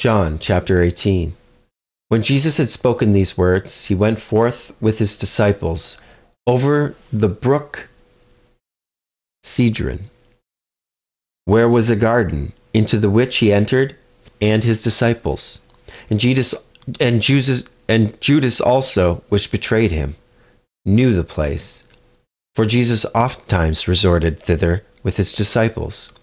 John chapter 18. When Jesus had spoken these words, he went forth with his disciples over the brook Cedron, where was a garden, into the which he entered, and his disciples. And Judas also, which betrayed him, knew the place, for Jesus oftentimes resorted thither with his disciples.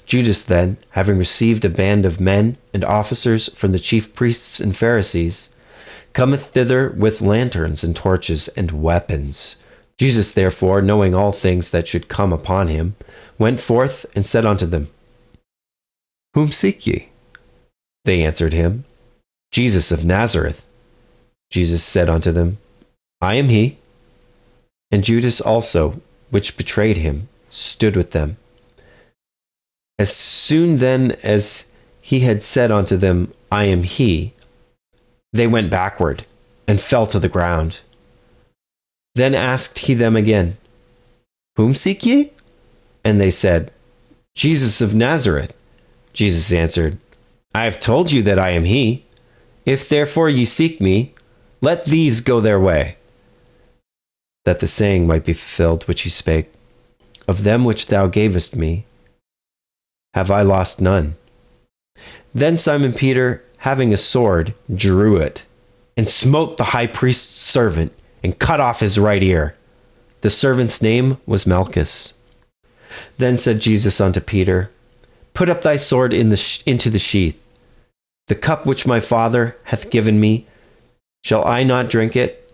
Judas then, having received a band of men and officers from the chief priests and Pharisees, cometh thither with lanterns and torches and weapons. Jesus therefore, knowing all things that should come upon him, went forth and said unto them, Whom seek ye? They answered him, Jesus of Nazareth. Jesus said unto them, I am he. And Judas also, which betrayed him, stood with them. As soon then as he had said unto them, I am he, they went backward and fell to the ground. Then asked he them again, Whom seek ye? And they said, Jesus of Nazareth. Jesus answered, I have told you that I am he. If therefore ye seek me, let these go their way. That the saying might be fulfilled which he spake, Of them which thou gavest me, have I lost none. Then Simon Peter, having a sword, drew it, and smote the high priest's servant, and cut off his right ear. The servant's name was Malchus. Then said Jesus unto Peter, Put up thy sword into the sheath. The cup which my Father hath given me, shall I not drink it?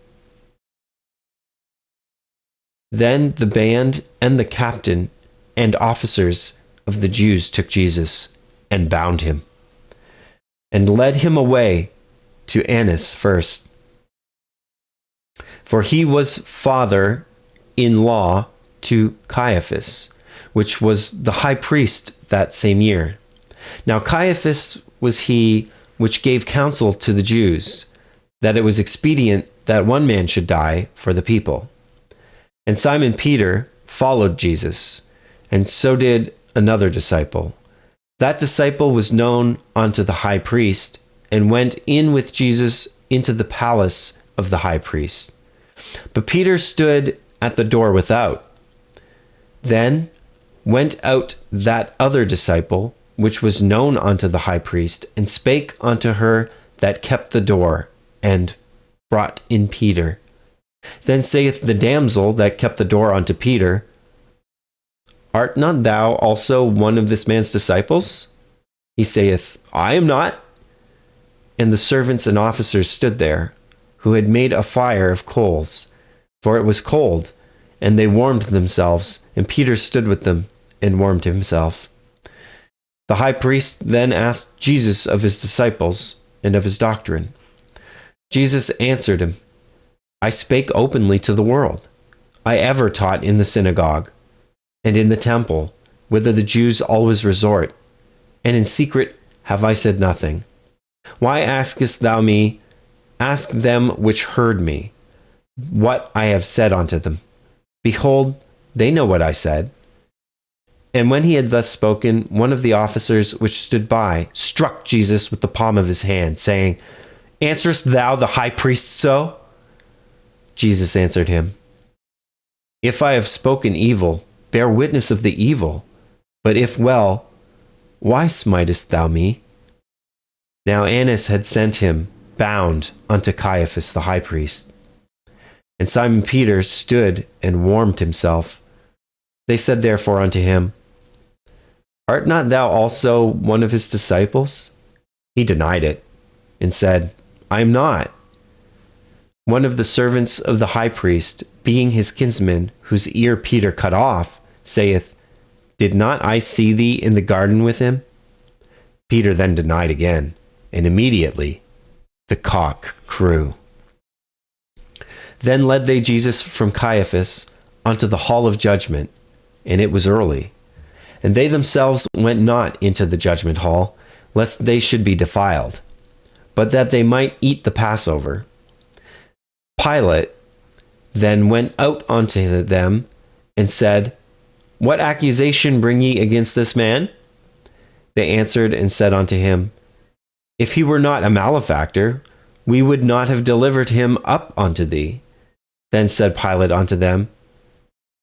Then the band and the captain and officers of the Jews took Jesus and bound him, and led him away to Annas first. For he was father-in-law to Caiaphas, which was the high priest that same year. Now Caiaphas was he which gave counsel to the Jews, that it was expedient that one man should die for the people. And Simon Peter followed Jesus, and so did another disciple. That disciple was known unto the high priest, and went in with Jesus into the palace of the high priest. But Peter stood at the door without. Then went out that other disciple, which was known unto the high priest, and spake unto her that kept the door, and brought in Peter. Then saith the damsel that kept the door unto Peter, Art not thou also one of this man's disciples? He saith, I am not. And the servants and officers stood there, who had made a fire of coals, for it was cold, and they warmed themselves, and Peter stood with them and warmed himself. The high priest then asked Jesus of his disciples and of his doctrine. Jesus answered him, I spake openly to the world. I ever taught in the synagogue, and in the temple, whither the Jews always resort, and in secret have I said nothing. Why askest thou me? Ask them which heard me, what I have said unto them. Behold, they know what I said. And when he had thus spoken, one of the officers which stood by struck Jesus with the palm of his hand, saying, Answerest thou the high priest so? Jesus answered him, If I have spoken evil, bear witness of the evil. But if well, why smitest thou me? Now Annas had sent him bound unto Caiaphas the high priest. And Simon Peter stood and warmed himself. They said therefore unto him, Art not thou also one of his disciples? He denied it, and said, I am not. One of the servants of the high priest, being his kinsman, whose ear Peter cut off, saith, Did not I see thee in the garden with him? Peter then denied again, and immediately the cock crew. Then led they Jesus from Caiaphas unto the hall of judgment, and it was early. And they themselves went not into the judgment hall, lest they should be defiled, but that they might eat the Passover. Pilate then went out unto them, and said, What accusation bring ye against this man? They answered and said unto him, If he were not a malefactor, we would not have delivered him up unto thee. Then said Pilate unto them,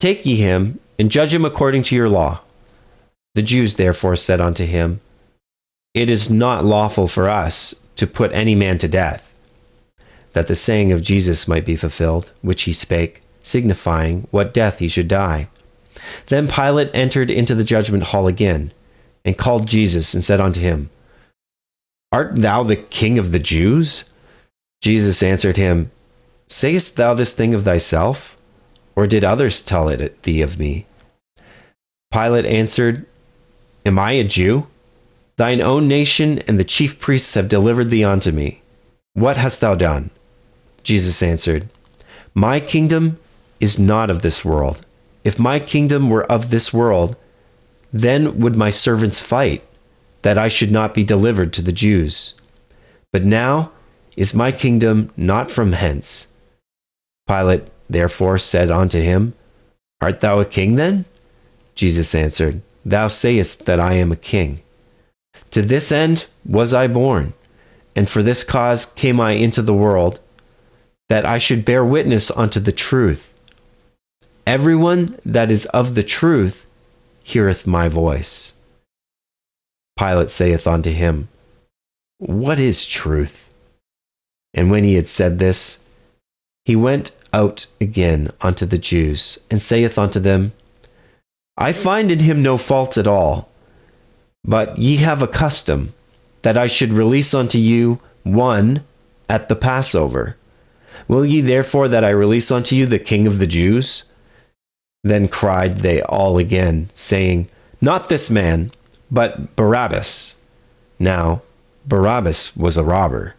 Take ye him, and judge him according to your law. The Jews therefore said unto him, It is not lawful for us to put any man to death, that the saying of Jesus might be fulfilled, which he spake, signifying what death he should die. Then Pilate entered into the judgment hall again, and called Jesus, and said unto him, Art thou the King of the Jews? Jesus answered him, Sayest thou this thing of thyself, or did others tell it thee of me? Pilate answered, Am I a Jew? Thine own nation and the chief priests have delivered thee unto me. What hast thou done? Jesus answered, My kingdom is not of this world. If my kingdom were of this world, then would my servants fight, that I should not be delivered to the Jews. But now is my kingdom not from hence. Pilate therefore said unto him, Art thou a king then? Jesus answered, Thou sayest that I am a king. To this end was I born, and for this cause came I into the world, that I should bear witness unto the truth. Everyone that is of the truth heareth my voice. Pilate saith unto him, What is truth? And when he had said this, he went out again unto the Jews, and saith unto them, I find in him no fault at all. But ye have a custom, that I should release unto you one at the Passover. Will ye therefore that I release unto you the King of the Jews? Then cried they all again, saying, Not this man, but Barabbas. Now Barabbas was a robber.